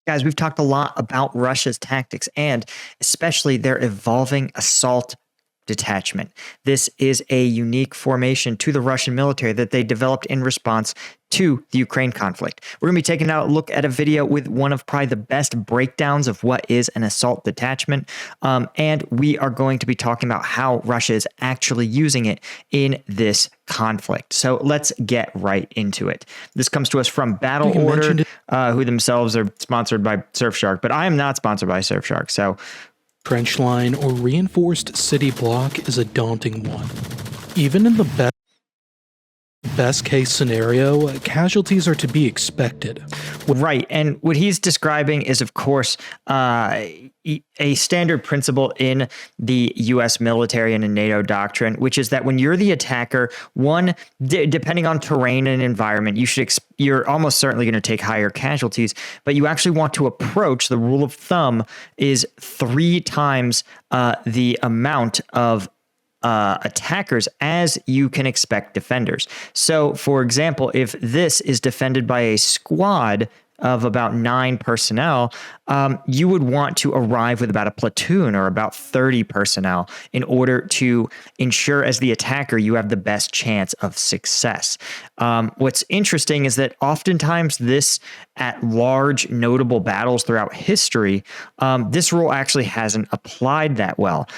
Guys, we've talked a lot about Russia's tactics and especially their evolving assault detachment. This is a unique formation to the Russian military that they developed in response to the Ukraine conflict. We're going to be taking a look at a video with one of probably the best breakdowns of what is an assault detachment. And we are going to be talking about how Russia is actually using it in this conflict. So let's get right into it. This comes to us from Battle Order, who themselves are sponsored by Surfshark, but I am not sponsored by Surfshark. So trench line or reinforced city block is a daunting one. Even in the best case scenario, casualties are to be expected. Right. And what he's describing is, of course, a standard principle in the U.S. military and in NATO doctrine, which is that when you're the attacker, depending on terrain and environment, you're almost certainly going to take higher casualties, but you actually want to approach, the rule of thumb is 3 times the amount of attackers as you can expect defenders. So, for example, if this is defended by a squad of about 9 personnel, you would want to arrive with about a platoon or about 30 personnel in order to ensure as the attacker you have the best chance of success. What's interesting is that oftentimes this at large notable battles throughout history, this rule actually hasn't applied that well.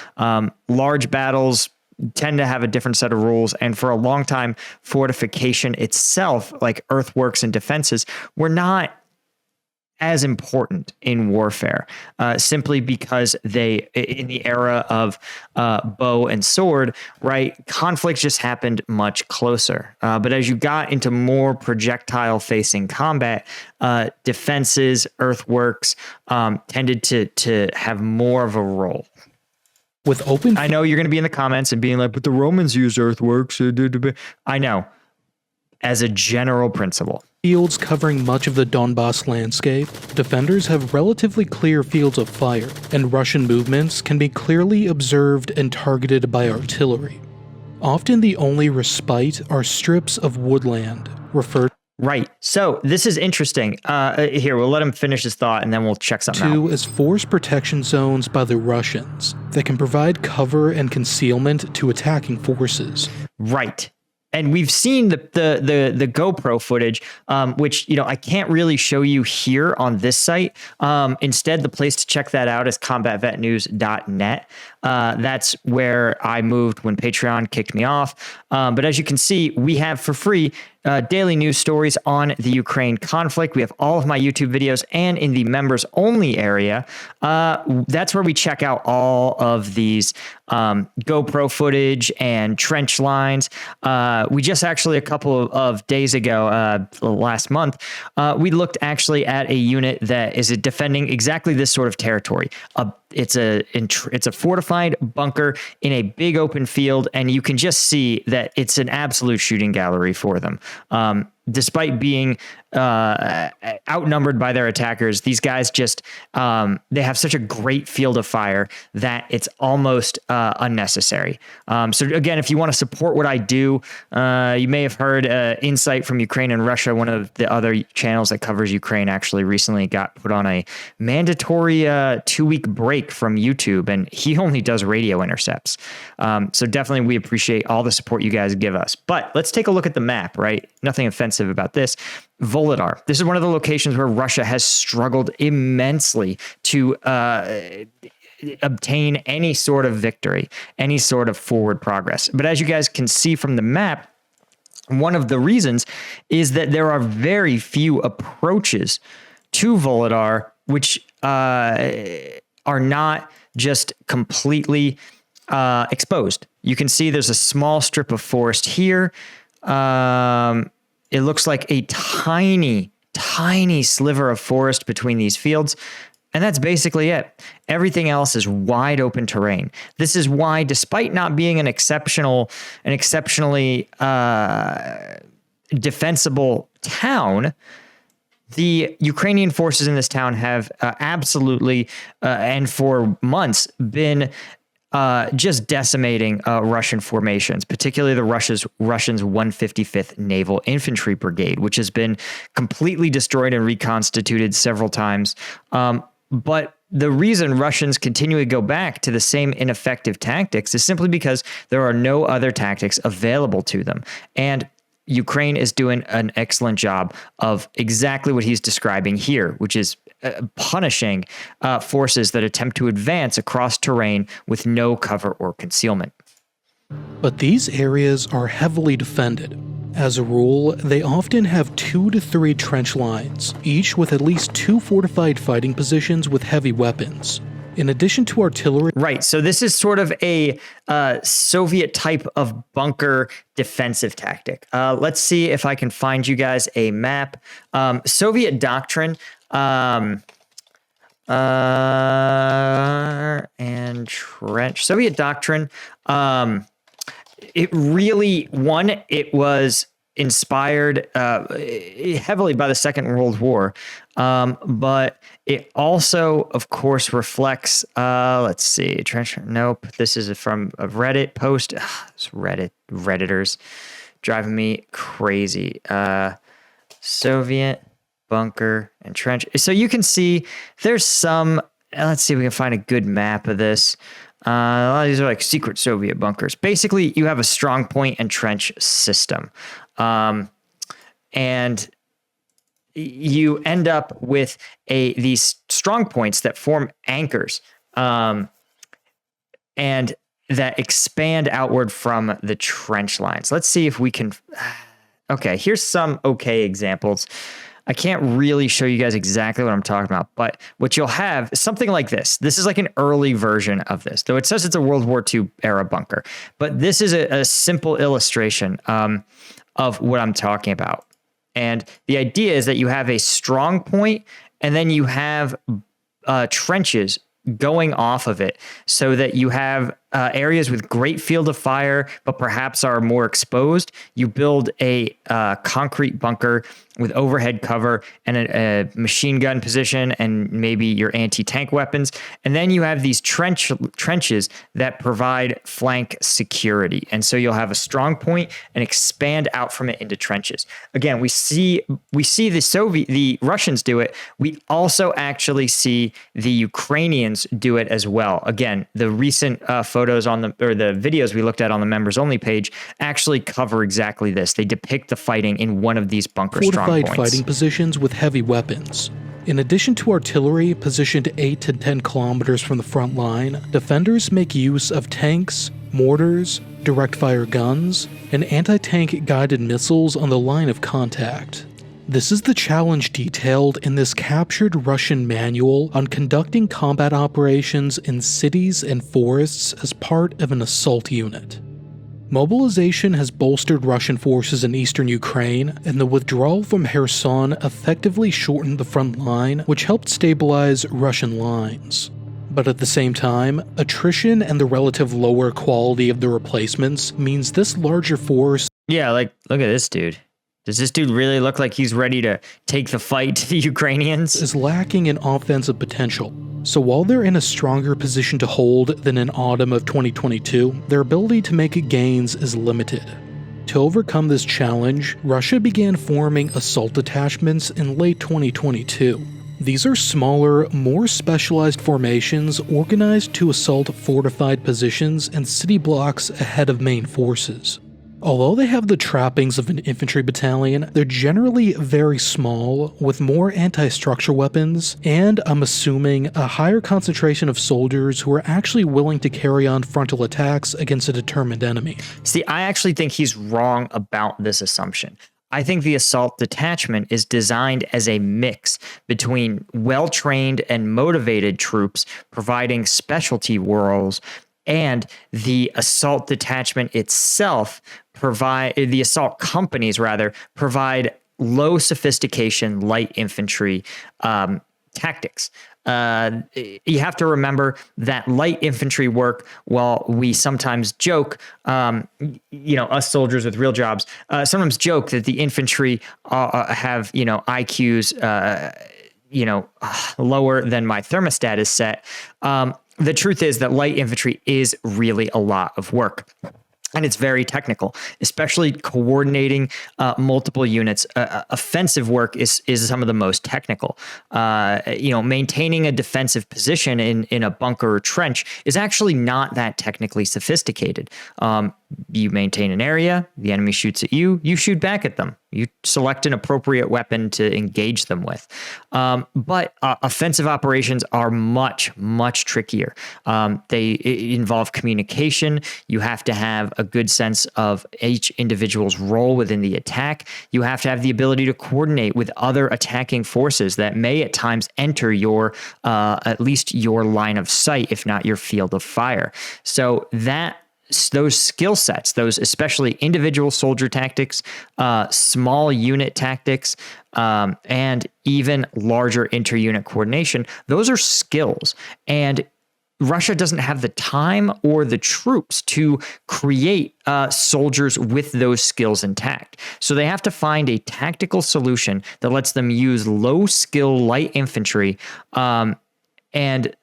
Large battles tend to have a different set of rules. And for a long time, fortification itself, like earthworks and defenses, were not as important in warfare, simply because in the era of bow and sword, right, conflict just happened much closer. But as you got into more projectile-facing combat, defenses, earthworks tended to have more of a role. I know you're going to be in the comments and being like, but the Romans used earthworks. I know. As a general principle. Fields covering much of the Donbass landscape, defenders have relatively clear fields of fire, and Russian movements can be clearly observed and targeted by artillery. Often the only respite are strips of woodland, referred Right. So this is interesting. Here, we'll let him finish his thought and then we'll check something out. As force protection zones by the Russians that can provide cover and concealment to attacking forces. Right. And we've seen the GoPro footage, which, I can't really show you here on this site. Instead, the place to check that out is combatvetnews.net. That's where I moved when Patreon kicked me off. But as you can see, we have for free daily news stories on the Ukraine conflict. We have all of my YouTube videos, and in the members only area, that's where we check out all of these GoPro footage and trench lines. We just actually a couple of days ago, last month, we looked actually at a unit that is defending exactly this sort of territory. It's a fortified bunker in a big open field, and you can just see that it's an absolute shooting gallery for them. Despite being outnumbered by their attackers, these guys just they have such a great field of fire that it's almost unnecessary. So again, if you want to support what I do, you may have heard Insight from Ukraine and Russia. One of the other channels that covers Ukraine actually recently got put on a mandatory 2-week break from YouTube, and he only does radio intercepts. So definitely we appreciate all the support you guys give us. But let's take a look at the map, right? Nothing offensive about this. Volodar. This is one of the locations where Russia has struggled immensely to obtain any sort of victory, any sort of forward progress. But as you guys can see from the map, one of the reasons is that there are very few approaches to Volodar, which are not just completely exposed. You can see there's a small strip of forest here. It looks like a tiny sliver of forest between these fields. And that's basically it. Everything else is wide open terrain. This is why, despite not being an exceptionally defensible town, the Ukrainian forces in this town have absolutely, and for months, been just decimating Russian formations, particularly the Russians' 155th Naval Infantry Brigade, which has been completely destroyed and reconstituted several times. But the reason Russians continue to go back to the same ineffective tactics is simply because there are no other tactics available to them. And Ukraine is doing an excellent job of exactly what he's describing here, which is punishing forces that attempt to advance across terrain with no cover or concealment. But these areas are heavily defended. As a rule, they often have 2 to 3 trench lines, each with at least 2 fortified fighting positions with heavy weapons. In addition to artillery... Right, so this is sort of a Soviet type of bunker defensive tactic. Let's see if I can find you guys a map. Soviet doctrine... and trench. Soviet doctrine. It really, it was inspired heavily by the Second World War, but it also, of course, reflects. Let's see, trench. Nope, this is from a Reddit post. It's Redditors driving me crazy. Soviet bunker and trench. So you can see there's some, let's see if we can find a good map of this. A lot of these are like secret Soviet bunkers. Basically, you have a strong point and trench system. And you end up with these strong points that form anchors and that expand outward from the trench lines. Let's see if we can. Okay, here's some okay examples. I can't really show you guys exactly what I'm talking about, but what you'll have is something like this. This is like an early version of this, though it says it's a World War II era bunker. But this is a simple illustration of what I'm talking about. And the idea is that you have a strong point, and then you have trenches going off of it so that you have areas with great field of fire, but perhaps are more exposed. You build a concrete bunker with overhead cover and a machine gun position and maybe your anti-tank weapons. And then you have these trenches that provide flank security. And so you'll have a strong point and expand out from it into trenches. Again, we see the Russians do it. We also actually see the Ukrainians do it as well. Again, the recent photos the videos we looked at on the members only page actually cover exactly this. They depict the fighting in one of these bunker strong points. Fighting positions with heavy weapons. In addition to artillery positioned 8 to 10 kilometers from the front line, defenders make use of tanks, mortars, direct fire guns, and anti-tank guided missiles on the line of contact. This is the challenge detailed in this captured Russian manual on conducting combat operations in cities and forests as part of an assault unit. Mobilization has bolstered Russian forces in eastern Ukraine, and the withdrawal from Kherson effectively shortened the front line, which helped stabilize Russian lines. But at the same time, attrition and the relative lower quality of the replacements means this larger force... Yeah, like, look at this dude. Does this dude really look like he's ready to take the fight to the Ukrainians? ...is lacking in offensive potential. So while they're in a stronger position to hold than in autumn of 2022, their ability to make gains is limited. To overcome this challenge, Russia began forming assault detachments in late 2022. These are smaller, more specialized formations organized to assault fortified positions and city blocks ahead of main forces. Although they have the trappings of an infantry battalion, they're generally very small, with more anti-structure weapons, and I'm assuming a higher concentration of soldiers who are actually willing to carry on frontal attacks against a determined enemy. See, I actually think he's wrong about this assumption. I think the assault detachment is designed as a mix between well-trained and motivated troops providing specialty roles, and the assault detachment itself the assault companies provide low sophistication light infantry tactics. You have to remember that light infantry work, while we sometimes joke, us soldiers with real jobs, sometimes joke that the infantry have, IQs, lower than my thermostat is set. the truth is that light infantry is really a lot of work. And it's very technical, especially coordinating multiple units. Offensive work is some of the most technical. Maintaining a defensive position in a bunker or trench is actually not that technically sophisticated. You maintain an area, the enemy shoots at you, you shoot back at them. You select an appropriate weapon to engage them with. But offensive operations are much, much trickier. They involve communication. You have to have a good sense of each individual's role within the attack. You have to have the ability to coordinate with other attacking forces that may at times enter at least your line of sight, if not your field of fire. So those skill sets, those especially individual soldier tactics, small unit tactics, and even larger inter-unit coordination, those are skills. And Russia doesn't have the time or the troops to create soldiers with those skills intact. So they have to find a tactical solution that lets them use low-skill light infantry and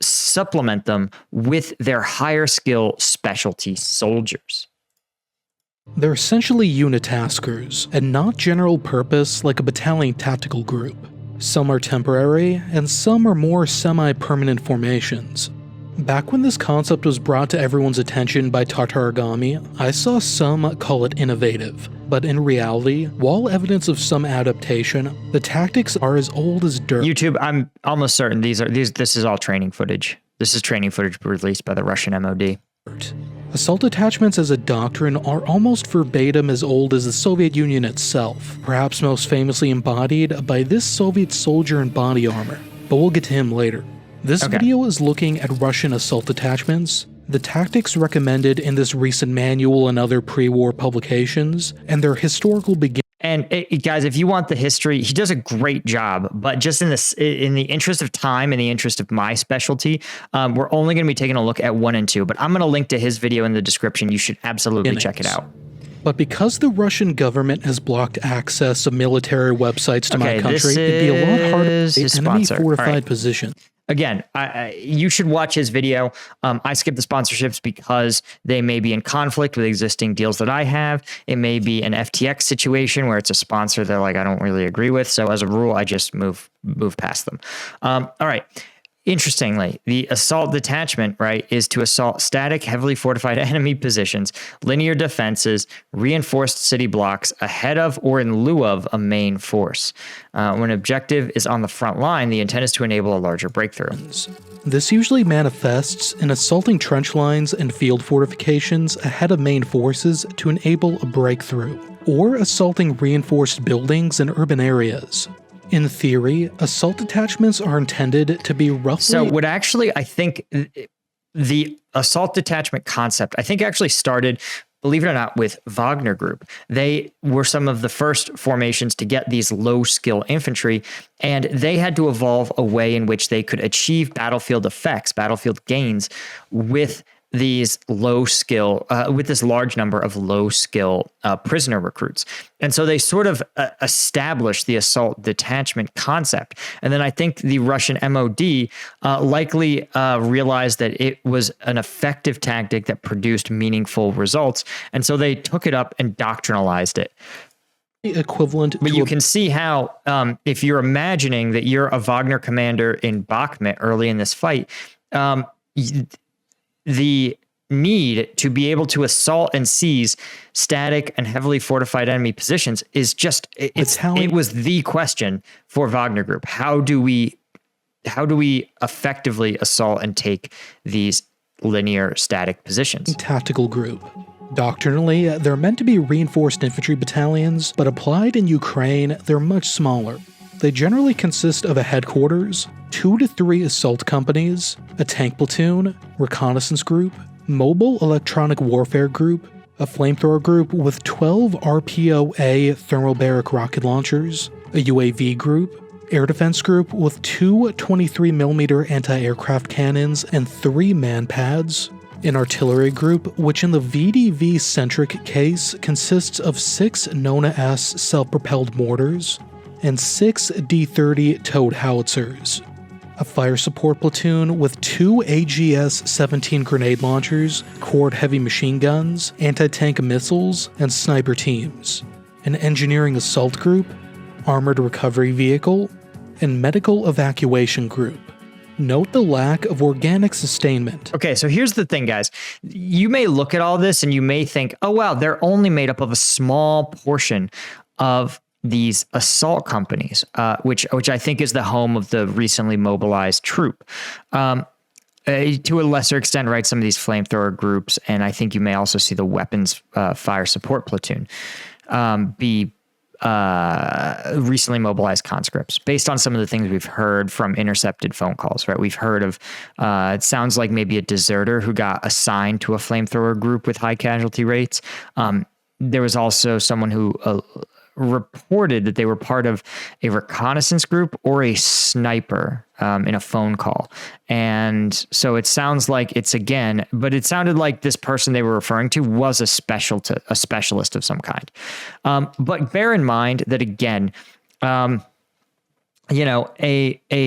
supplement them with their higher skill specialty soldiers. They're essentially unitaskers, and not general purpose like a battalion tactical group. Some are temporary, and some are more semi-permanent formations. Back when this concept was brought to everyone's attention by Tartarigami, I saw some call it innovative. But in reality, while evidence of some adaptation, the tactics are as old as dirt. YouTube, I'm almost certain this is all training footage. This is training footage released by the Russian MOD. Assault detachments as a doctrine are almost verbatim as old as the Soviet Union itself, perhaps most famously embodied by this Soviet soldier in body armor, but we'll get to him later. This video is looking at Russian assault detachments, the tactics recommended in this recent manual and other pre-war publications, and their historical beginnings. And guys, if you want the history, he does a great job. But just in the interest of time, in the interest of my specialty, we're only going to be taking a look at 1 and 2. But I'm going to link to his video in the description. You should absolutely check it out. But because the Russian government has blocked access of military websites to my country, it'd be a lot harder to get enemy fortified positions. Again, you should watch his video. I skip the sponsorships because they may be in conflict with existing deals that I have. It may be an FTX situation where it's a sponsor that I don't really agree with. So as a rule, I just move past them. All right. Interestingly, the assault detachment, right, is to assault static, heavily fortified enemy positions, linear defenses, reinforced city blocks ahead of or in lieu of a main force. When an objective is on the front line, the intent is to enable a larger breakthrough. This usually manifests in assaulting trench lines and field fortifications ahead of main forces to enable a breakthrough, or assaulting reinforced buildings in urban areas. In theory, assault detachments are intended to be roughly... So what actually, I think, the assault detachment concept, I think actually started, believe it or not, with Wagner Group. They were some of the first formations to get these low-skill infantry, and they had to evolve a way in which they could achieve battlefield effects, battlefield gains, with these with this large number of low-skill prisoner recruits. And so they sort of established the assault detachment concept. And then I think the Russian MOD likely realized that it was an effective tactic that produced meaningful results. And so they took it up and doctrinalized it. Equivalent but you can see how if you're imagining that you're a Wagner commander in Bakhmut early in this fight, the need to be able to assault and seize static and heavily fortified enemy positions is just it was the question for Wagner Group. How do we effectively assault and take these linear static positions? Tactical group. Doctrinally, they're meant to be reinforced infantry battalions, but applied in Ukraine, they're much smaller. They generally consist of a headquarters, 2 to 3 assault companies, a tank platoon, reconnaissance group, mobile electronic warfare group, a flamethrower group with 12 RPO-A thermobaric rocket launchers, a UAV group, air defense group with 2 23mm anti-aircraft cannons and 3 man-pads, an artillery group which in the VDV-centric case consists of 6 Nona-S self-propelled mortars, and 6 D-30 towed howitzers, a fire support platoon with 2 AGS-17 grenade launchers, quad heavy machine guns, anti-tank missiles, and sniper teams, an engineering assault group, armored recovery vehicle, and medical evacuation group. Note the lack of organic sustainment. Okay, so here's the thing, guys. You may look at all this and you may think, oh, wow, they're only made up of a small portion of these assault companies, which I think is the home of the recently mobilized troop. To a lesser extent, right, some of these flamethrower groups, and I think you may also see the weapons fire support platoon be recently mobilized conscripts, based on some of the things we've heard from intercepted phone calls, right? We've heard of, it sounds like maybe a deserter who got assigned to a flamethrower group with high casualty rates. There was also someone who reported that they were part of a reconnaissance group or a sniper in a phone call. And so it sounds like but it sounded like this person they were referring to was a specialist of some kind. But bear in mind that again, a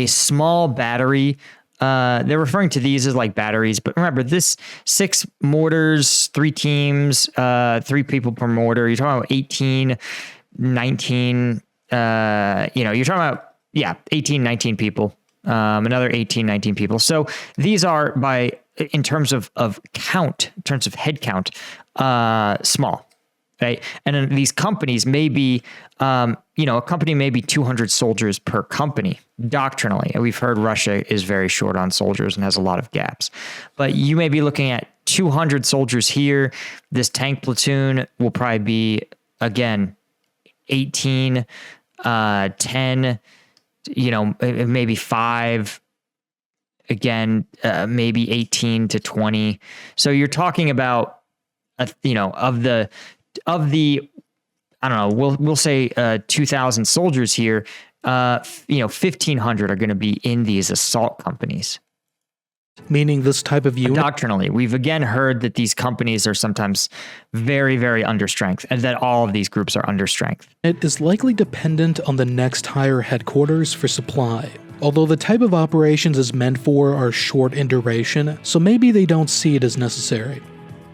small battery, they're referring to these as like batteries, but remember this 6 mortars, 3 teams, 3 people per mortar. You're talking about 18, 19, you're talking about, 18, 19 people, another 18, 19 people. So these are in terms of count, in terms of head count, small, right? And then these companies may be, a company may be 200 soldiers per company doctrinally. And we've heard Russia is very short on soldiers and has a lot of gaps, but you may be looking at 200 soldiers here. This tank platoon will probably be, again, 18, 10, maybe 5, again, maybe 18 to 20. So you're talking about, of the, I don't know, we'll say 2,000 soldiers here, 1,500 are going to be in these assault companies. Meaning this type of unit? Doctrinally, we've again heard that these companies are sometimes very, very under strength, and that all of these groups are under strength. It is likely dependent on the next higher headquarters for supply, although the type of operations it's meant for are short in duration, so maybe they don't see it as necessary.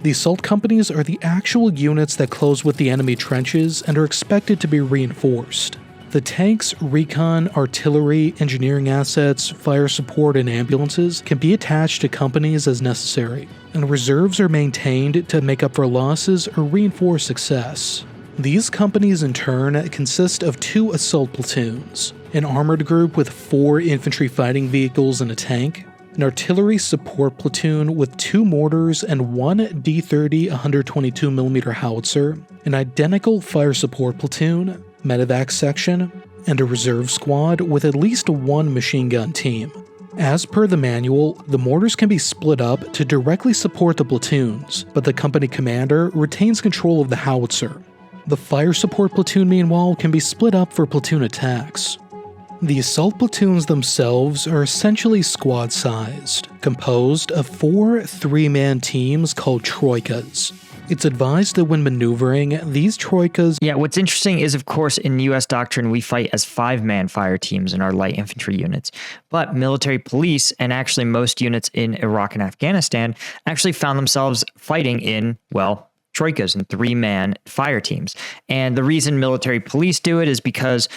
The assault companies are the actual units that close with the enemy trenches and are expected to be reinforced. The tanks, recon, artillery, engineering assets, fire support, and ambulances can be attached to companies as necessary, and reserves are maintained to make up for losses or reinforce success. These companies in turn consist of 2 assault platoons, an armored group with 4 infantry fighting vehicles and a tank, an artillery support platoon with 2 mortars and 1 D-30 122mm howitzer, an identical fire support platoon, medevac section, and a reserve squad with at least 1 machine gun team. As per the manual, the mortars can be split up to directly support the platoons, but the company commander retains control of the howitzer. The fire support platoon, meanwhile, can be split up for platoon attacks. The assault platoons themselves are essentially squad-sized, composed of 4 3-man teams called troikas. It's advised that when maneuvering, these troikas... Yeah, what's interesting is, of course, in U.S. doctrine, we fight as 5-man fire teams in our light infantry units. But military police, and actually most units in Iraq and Afghanistan, actually found themselves fighting in, troikas and 3-man fire teams. And the reason military police do it is because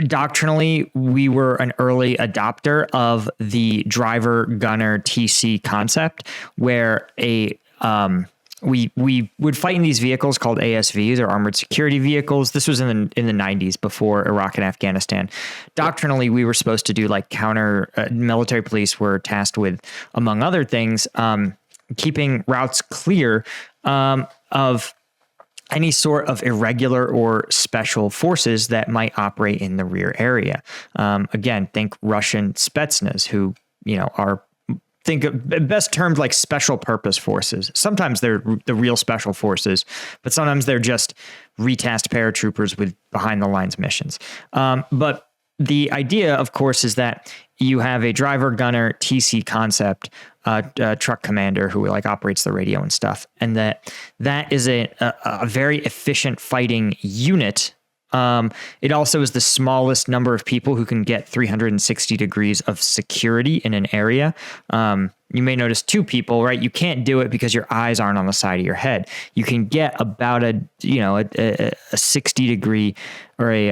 doctrinally, we were an early adopter of the driver-gunner TC concept, where we would fight in these vehicles called ASVs, or armored security vehicles. This was in the 90s, before Iraq and Afghanistan. Doctrinally, we were supposed to do military police were tasked with, among other things, keeping routes clear of any sort of irregular or special forces that might operate in the rear area. Again, think Russian Spetsnaz, who are best termed like special purpose forces. Sometimes they're the real special forces, but sometimes they're just retasked paratroopers with behind the lines missions. But the idea, of course, is that you have a driver gunner TC concept, truck commander who operates the radio and stuff. And that is a very efficient fighting unit It also is the smallest number of people who can get 360 degrees of security in an area. You may notice 2 people, right? You can't do it because your eyes aren't on the side of your head. You can get about a 60 degree or a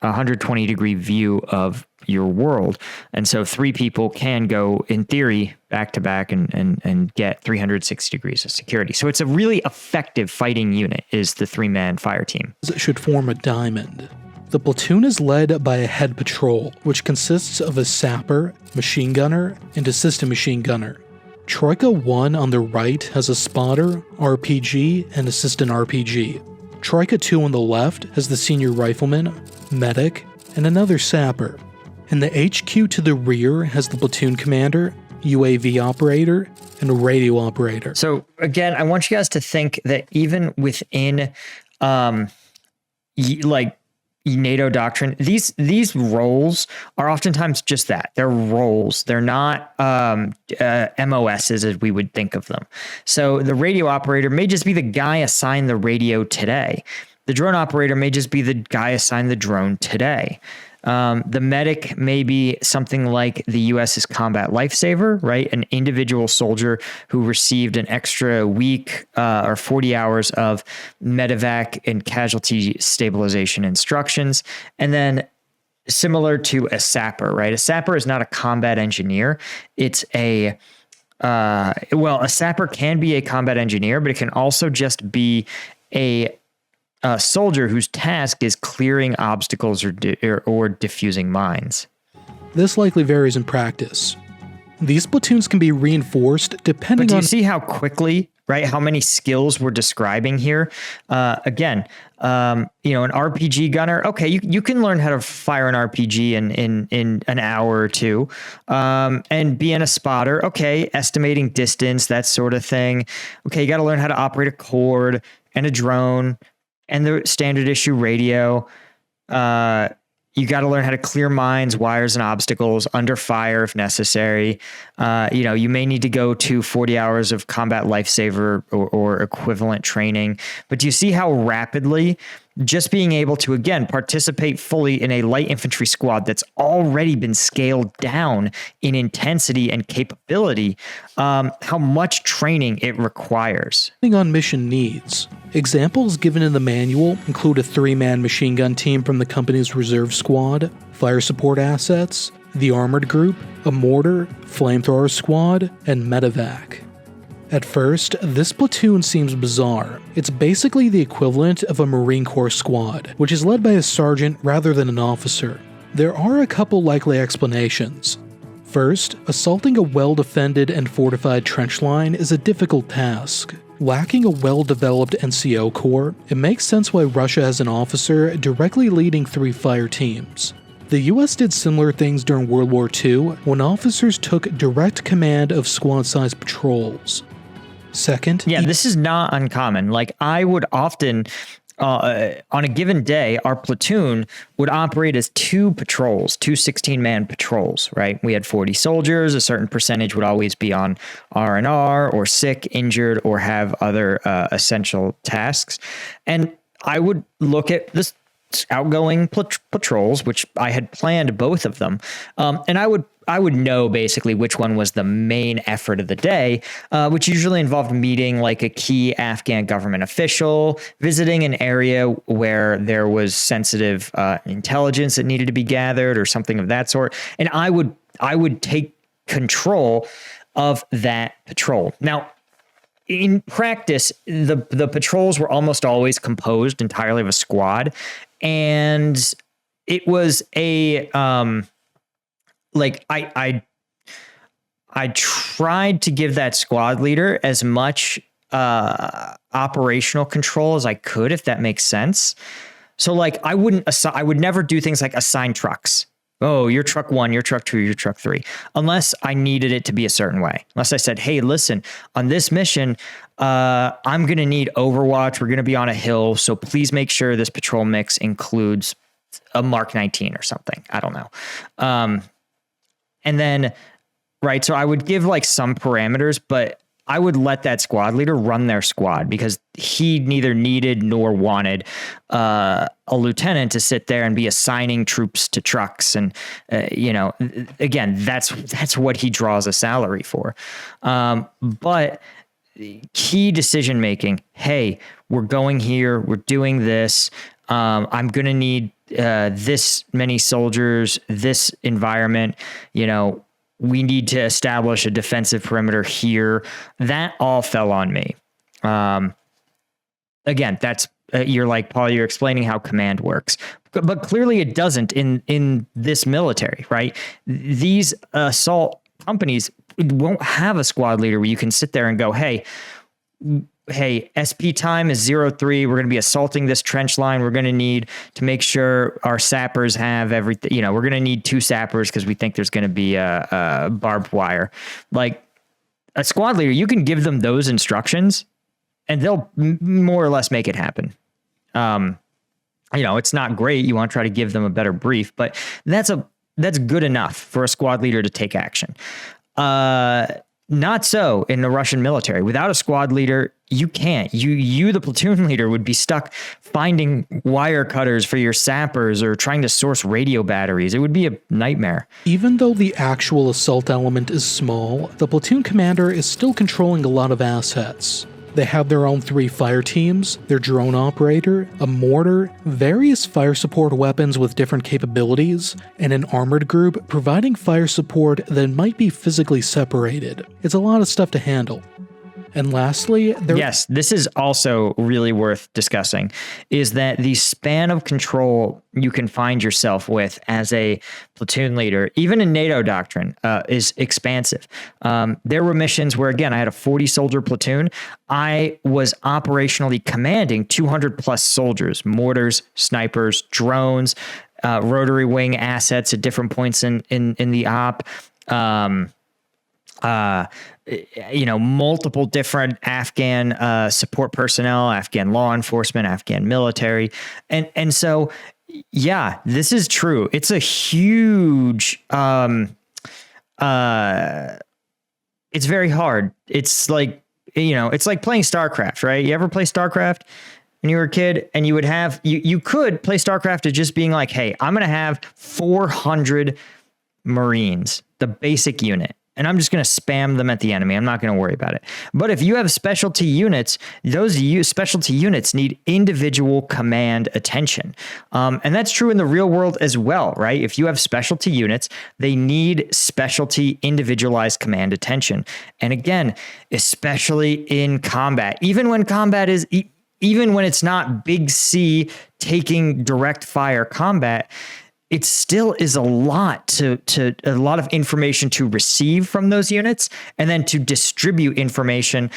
120 degree view of your world. And so 3 people can go, in theory, back to back and get 360 degrees of security. So it's a really effective fighting unit, is the 3-man fire team. It should form a diamond. The platoon is led by a head patrol, which consists of a sapper, machine gunner, and assistant machine gunner. Troika 1 on the right has a spotter, RPG, and assistant RPG. Troika 2 on the left has the senior rifleman, medic, and another sapper. And the HQ to the rear has the platoon commander, UAV operator, and a radio operator. So again, I want you guys to think that even within NATO doctrine, these roles are oftentimes just that. They're roles. They're not MOSs as we would think of them. So the radio operator may just be the guy assigned the radio today. The drone operator may just be the guy assigned the drone today. The medic may be something like the US's combat lifesaver, right? An individual soldier who received an extra week or 40 hours of medevac and casualty stabilization instructions. And then similar to a sapper, right? A sapper is not a combat engineer. It's a sapper can be a combat engineer, but it can also just be a soldier whose task is clearing obstacles or diffusing mines. This likely varies in practice. These platoons can be reinforced depending on... But do you see how quickly, right, how many skills we're describing here? An RPG gunner, okay, you can learn how to fire an RPG in an hour or 2. And being a spotter, okay, estimating distance, that sort of thing. Okay, you got to learn how to operate a cord and a drone and the standard issue radio. You got to learn how to clear mines, wires, and obstacles under fire if necessary. You may need to go to 40 hours of combat lifesaver or equivalent training. But do you see how rapidly just being able to, again, participate fully in a light infantry squad that's already been scaled down in intensity and capability, how much training it requires? Depending on mission needs. Examples given in the manual include a 3-man machine gun team from the company's reserve squad, fire support assets, the armored group, a mortar, flamethrower squad, and medevac. At first, this platoon seems bizarre. It's basically the equivalent of a Marine Corps squad, which is led by a sergeant rather than an officer. There are a couple likely explanations. First, assaulting a well-defended and fortified trench line is a difficult task. Lacking a well-developed NCO corps, it makes sense why Russia has an officer directly leading 3 fire teams. The US did similar things during World War II when officers took direct command of squad-sized patrols. Second, this is not uncommon. Like, I would often, on a given day, our platoon would operate as 2 patrols, 2 16-man patrols, right? We had 40 soldiers. A certain percentage would always be on R&R or sick, injured, or have other essential tasks. And I would look at this outgoing patrols, which I had planned both of them, and I would know basically which one was the main effort of the day, which usually involved meeting like a key Afghan government official, visiting an area where there was sensitive intelligence that needed to be gathered or something of that sort. And I would take control of that patrol. Now, in practice, the patrols were almost always composed entirely of a squad, and it was a I tried to give that squad leader as much operational control as I could, if that makes sense. So like I would never do things like assign trucks. Oh, you're truck 1, you're truck 2, you're truck 3, unless I needed it to be a certain way. Unless I said, hey, listen, on this mission, I'm going to need overwatch. We're going to be on a hill. So please make sure this patrol mix includes a Mark 19 or something. I don't know. And then, right. So I would give like some parameters, but I would let that squad leader run their squad, because he neither needed nor wanted a lieutenant to sit there and be assigning troops to trucks. And, again, that's what he draws a salary for. But key decision making, hey, we're going here, we're doing this. I'm going to need this many soldiers, this environment, we need to establish a defensive perimeter here. That all fell on me. Again, that's you're like, Paul, you're explaining how command works, but clearly it doesn't in this military, right? These assault companies won't have a squad leader where you can sit there and go, hey, SP time is 03. We're going to be assaulting this trench line. We're going to need to make sure our sappers have everything. We're going to need 2 sappers because we think there's going to be a barbed wire. Like a squad leader, you can give them those instructions and they'll more or less make it happen. It's not great. You want to try to give them a better brief, but that's good enough for a squad leader to take action. Not so in the Russian military. Without a squad leader, you can't. You, the platoon leader, would be stuck finding wire cutters for your sappers or trying to source radio batteries. It would be a nightmare. Even though the actual assault element is small, the platoon commander is still controlling a lot of assets. They have their own 3 fire teams, their drone operator, a mortar, various fire support weapons with different capabilities, and an armored group providing fire support that might be physically separated. It's a lot of stuff to handle. And lastly, yes, this is also really worth discussing, is that the span of control you can find yourself with as a platoon leader, even in NATO doctrine, is expansive. There were missions where, again, I had a 40-soldier platoon. I was operationally commanding 200 plus soldiers, mortars, snipers, drones, rotary wing assets at different points in the op. Multiple different Afghan support personnel, Afghan law enforcement, Afghan military. And so, yeah, this is true. It's a huge, it's very hard. It's like, it's like playing StarCraft, right? You ever play StarCraft when you were a kid? And you would have, you could play StarCraft as just being like, hey, I'm going to have 400 Marines, the basic unit, and I'm just going to spam them at the enemy. I'm not going to worry about it. But if you have specialty units, those specialty units need individual command attention. And that's true in the real world as well, right? If you have specialty units, they need specialty individualized command attention. And again, especially in combat, even when it's not big C taking direct fire combat, it still is a lot a lot of information to receive from those units, and then to distribute information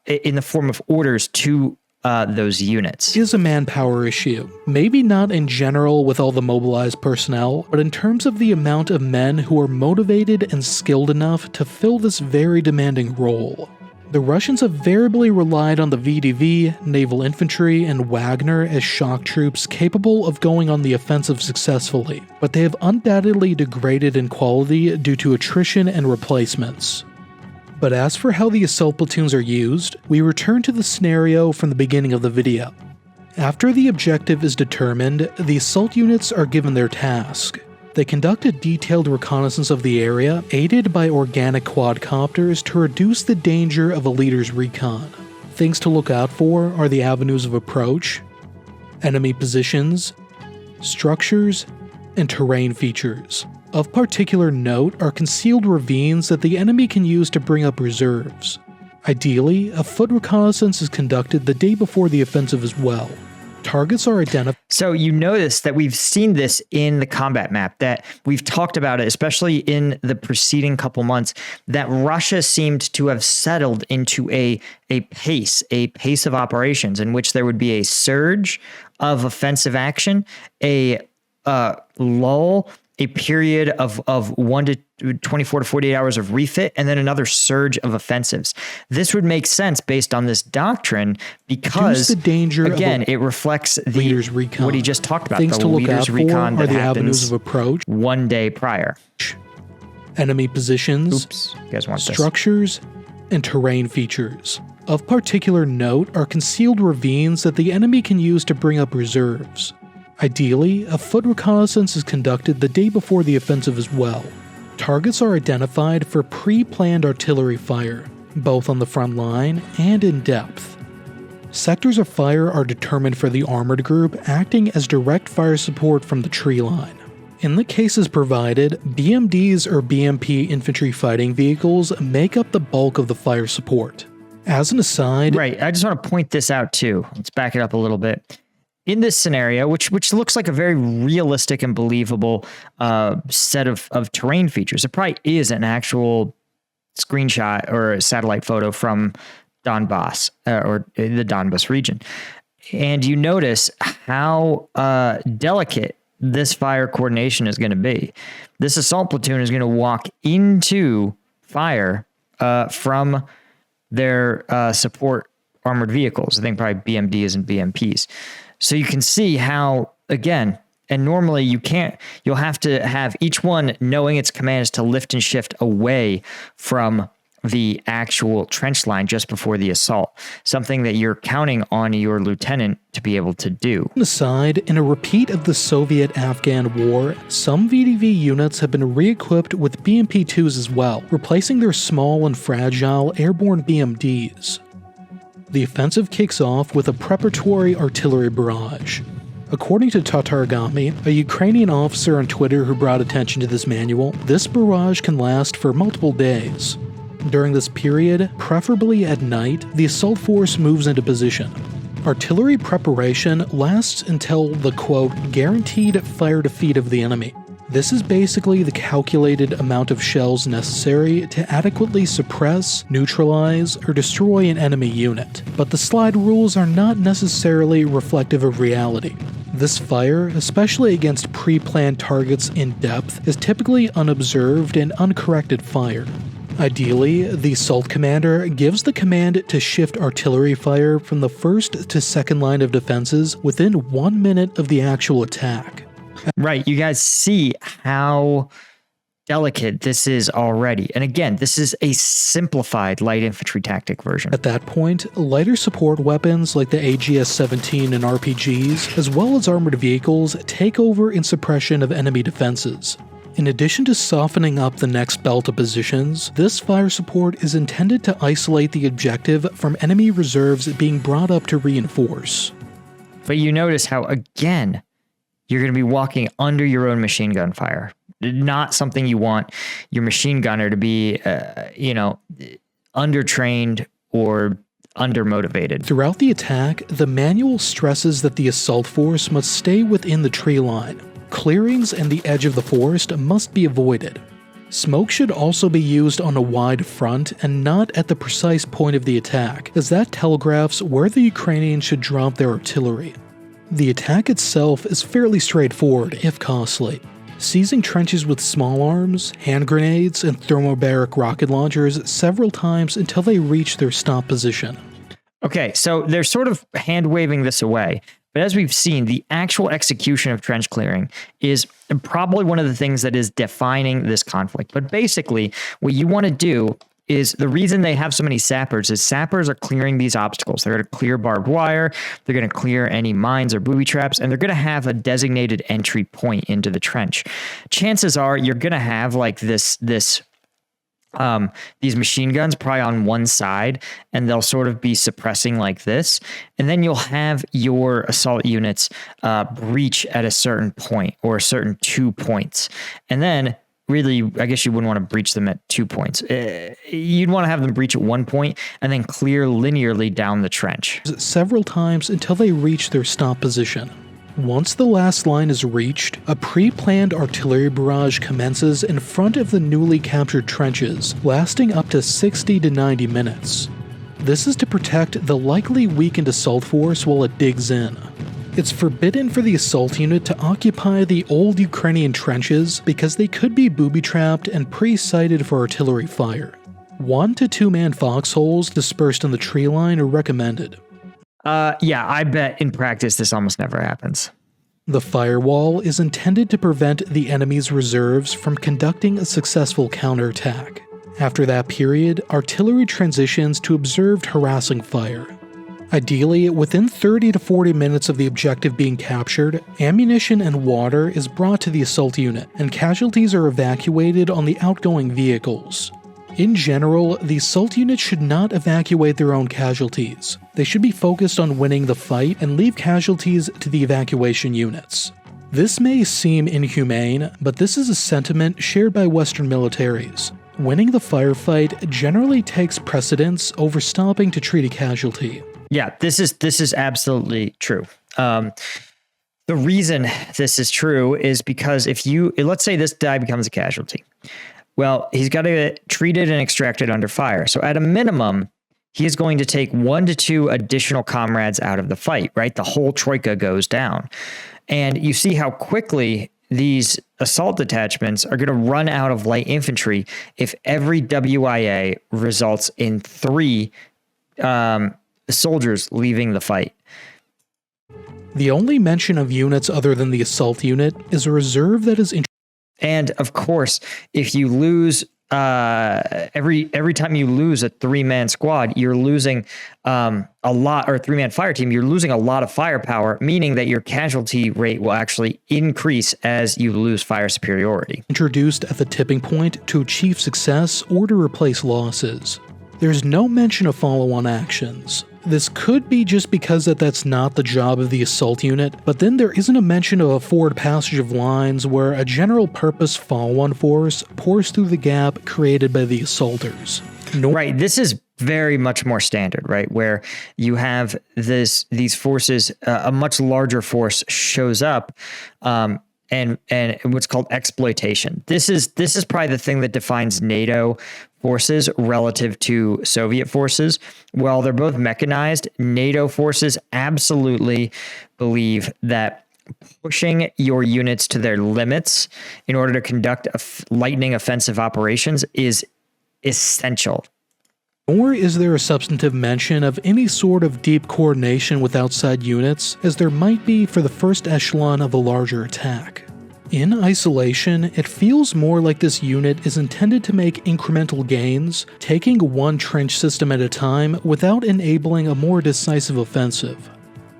in the form of orders to those units. It is a manpower issue. Maybe not in general with all the mobilized personnel, but in terms of the amount of men who are motivated and skilled enough to fill this very demanding role. The Russians have variably relied on the VDV, naval infantry, and Wagner as shock troops capable of going on the offensive successfully, but they have undoubtedly degraded in quality due to attrition and replacements. But as for how the assault platoons are used, we return to the scenario from the beginning of the video. After the objective is determined, the assault units are given their task. They conduct a detailed reconnaissance of the area, aided by organic quadcopters to reduce the danger of a leader's recon. Things to look out for are the avenues of approach, enemy positions, structures, and terrain features. Of particular note are concealed ravines that the enemy can use to bring up reserves. Ideally, a foot reconnaissance is conducted the day before the offensive as well. Targets are identified. So you notice that we've seen this in the combat map, that we've talked about it, especially in the preceding couple months, that Russia seemed to have settled into a pace of operations in which there would be a surge of offensive action, a lull, a period of 1 to 24 to 48 hours of refit, and then another surge of offensives. This would make sense based on this doctrine because, the danger again, it reflects the leader's recon. What he just talked about, Things the to look leader's out recon for are that the happens avenues of approach, 1 day prior. enemy positions, Oops, you guys want structures, and terrain features. Of particular note are concealed ravines that the enemy can use to bring up reserves. Ideally, a foot reconnaissance is conducted the day before the offensive as well. Targets are identified for pre-planned artillery fire, both on the front line and in depth. Sectors of fire are determined for the armored group, acting as direct fire support from the tree line. In the cases provided, BMDs or BMP infantry fighting vehicles make up the bulk of the fire support. As an aside... Right, I just want to point this out too. Let's back it up a little bit. In this scenario, which looks like a very realistic and believable set of terrain features, it probably is an actual screenshot or a satellite photo from Donbass or the Donbass region. And you notice how delicate this fire coordination is going to be. This assault platoon is going to walk into fire from their support armored vehicles. I think probably BMDs and BMPs. So you can see how, again, and normally you'll have to have each one knowing its command is to lift and shift away from the actual trench line just before the assault, something that you're counting on your lieutenant to be able to do. Aside, in a repeat of the Soviet-Afghan war, some VDV units have been re-equipped with BMP-2s as well, replacing their small and fragile airborne BMDs. The offensive kicks off with a preparatory artillery barrage. According to Tatargami, a Ukrainian officer on Twitter who brought attention to this manual, this barrage can last for multiple days. During this period, preferably at night, the assault force moves into position. Artillery preparation lasts until the, quote, guaranteed fire defeat of the enemy. This is basically the calculated amount of shells necessary to adequately suppress, neutralize, or destroy an enemy unit, but the slide rules are not necessarily reflective of reality. This fire, especially against pre-planned targets in depth, is typically unobserved and uncorrected fire. Ideally, the assault commander gives the command to shift artillery fire from the first to second line of defenses within 1 minute of the actual attack. Right, you guys see how delicate this is already. And again, this is a simplified light infantry tactic version. At that point, lighter support weapons like the AGS-17 and RPGs, as well as armored vehicles, take over in suppression of enemy defenses. In addition to softening up the next belt of positions, this fire support is intended to isolate the objective from enemy reserves being brought up to reinforce. But you notice how, again, you're going to be walking under your own machine gun fire. Not something you want your machine gunner to be, undertrained or undermotivated. Throughout the attack, the manual stresses that the assault force must stay within the tree line. Clearings and the edge of the forest must be avoided. Smoke should also be used on a wide front and not at the precise point of the attack, as that telegraphs where the Ukrainians should drop their artillery. The attack itself is fairly straightforward, if costly. Seizing trenches with small arms, hand grenades, and thermobaric rocket launchers several times until they reach their stop position. Okay, so they're sort of hand-waving this away. But as we've seen, the actual execution of trench clearing is probably one of the things that is defining this conflict. But basically, what you want to do is the reason they have so many sappers is sappers are clearing these obstacles. They're going to clear barbed wire, they're going to clear any mines or booby traps, and they're going to have a designated entry point into the trench. Chances are you're going to have like these machine guns probably on one side, and they'll sort of be suppressing like this. And then you'll have your assault units breach at a certain point or a certain 2 points. And then really, I guess you wouldn't want to breach them at 2 points. You'd want to have them breach at 1 point and then clear linearly down the trench. Several times until they reach their stop position. Once the last line is reached, a pre-planned artillery barrage commences in front of the newly captured trenches, lasting up to 60 to 90 minutes. This is to protect the likely weakened assault force while it digs in. It's forbidden for the assault unit to occupy the old Ukrainian trenches because they could be booby-trapped and pre-sighted for artillery fire. 1 to 2 man foxholes dispersed on the tree line are recommended. Yeah, I bet in practice this almost never happens. The firewall is intended to prevent the enemy's reserves from conducting a successful counterattack. After that period, artillery transitions to observed harassing fire. Ideally, within 30 to 40 minutes of the objective being captured, ammunition and water is brought to the assault unit, and casualties are evacuated on the outgoing vehicles. In general, the assault unit should not evacuate their own casualties. They should be focused on winning the fight and leave casualties to the evacuation units. This may seem inhumane, but this is a sentiment shared by Western militaries. Winning the firefight generally takes precedence over stopping to treat a casualty. Yeah, this is absolutely true. The reason this is true is because let's say this guy becomes a casualty. Well, he's got to get treated and extracted under fire. So at a minimum, he is going to take 1 to 2 additional comrades out of the fight, right? The whole troika goes down. And you see how quickly these assault detachments are going to run out of light infantry if every WIA results in 3 soldiers leaving the fight. The only mention of units other than the assault unit is a reserve that is and of course, if you lose every time you lose a 3-man squad, you're losing a lot, or a 3-man fire team, you're losing a lot of firepower, meaning that your casualty rate will actually increase as you lose fire superiority. Introduced at the tipping point to achieve success or to replace losses. There's no mention of follow-on actions. This could be just because that's not the job of the assault unit, but then there isn't a mention of a forward passage of lines where a general-purpose follow-on force pours through the gap created by the assaulters. Right, this is very much more standard, right? Where you have these forces, a much larger force shows up, and what's called exploitation. This is probably the thing that defines NATO forces relative to Soviet forces. While they're both mechanized, NATO forces absolutely believe that pushing your units to their limits in order to conduct lightning offensive operations is essential. Nor is there a substantive mention of any sort of deep coordination with outside units, as there might be for the first echelon of a larger attack. In isolation, it feels more like this unit is intended to make incremental gains, taking one trench system at a time without enabling a more decisive offensive.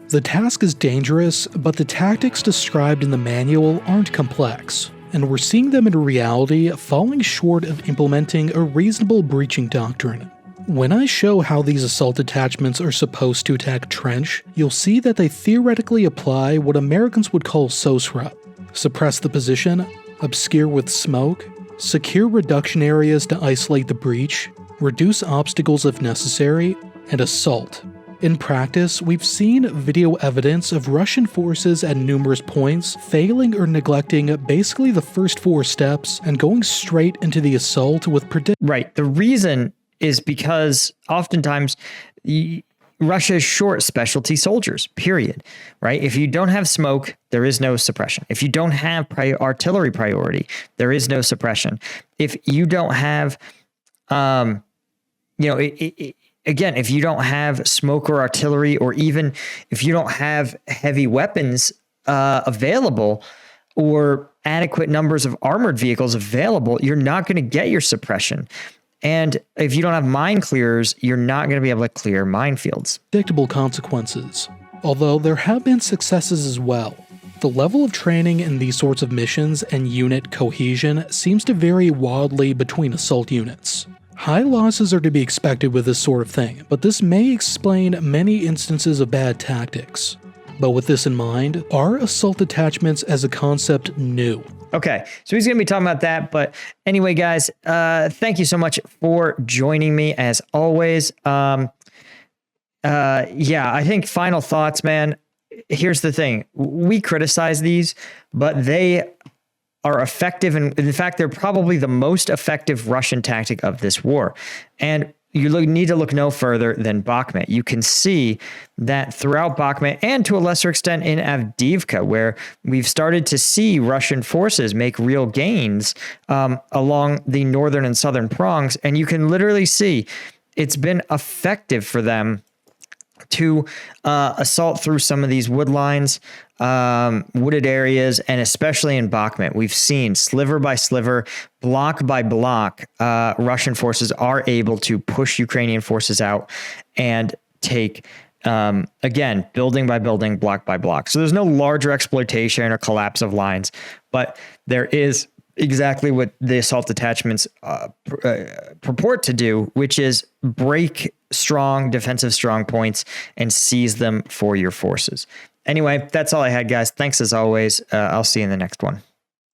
The task is dangerous, but the tactics described in the manual aren't complex, and we're seeing them in reality falling short of implementing a reasonable breaching doctrine. When I show how these assault detachments are supposed to attack trench, you'll see that they theoretically apply what Americans would call SOSRA. Suppress the position, obscure with smoke, secure reduction areas to isolate the breach, reduce obstacles if necessary, and assault. In practice, we've seen video evidence of Russian forces at numerous points failing or neglecting basically the first 4 steps and going straight into the assault with Right. The reason is because oftentimes Russia is short specialty soldiers, period, right? If you don't have smoke, there is no suppression. If you don't have artillery priority, there is no suppression. If you don't have, again, if you don't have smoke or artillery, or even if you don't have heavy weapons available or adequate numbers of armored vehicles available, you're not going to get your suppression. And if you don't have mine clearers, you're not going to be able to clear minefields. Predictable consequences. Although there have been successes as well. The level of training in these sorts of missions and unit cohesion seems to vary wildly between assault units. High losses are to be expected with this sort of thing, but this may explain many instances of bad tactics. But with this in mind, are assault detachments as a concept new? Okay, so he's going to be talking about that. But anyway, guys, thank you so much for joining me as always. I think final thoughts, man. Here's the thing. We criticize these, but they are effective. And in fact, they're probably the most effective Russian tactic of this war. And you need to look no further than Bakhmut. You can see that throughout Bakhmut, and to a lesser extent in Avdiivka, where we've started to see Russian forces make real gains along the northern and southern prongs. And you can literally see it's been effective for them to assault through some of these wood lines, wooded areas, and especially in Bakhmut. We've seen sliver by sliver, block by block, Russian forces are able to push Ukrainian forces out and take, again, building by building, block by block. So there's no larger exploitation or collapse of lines, but there is exactly what the assault detachments purport to do, which is break strong defensive strong points and seize them for your forces. Anyway, that's all I had, guys. Thanks as always. I'll see you in the next one.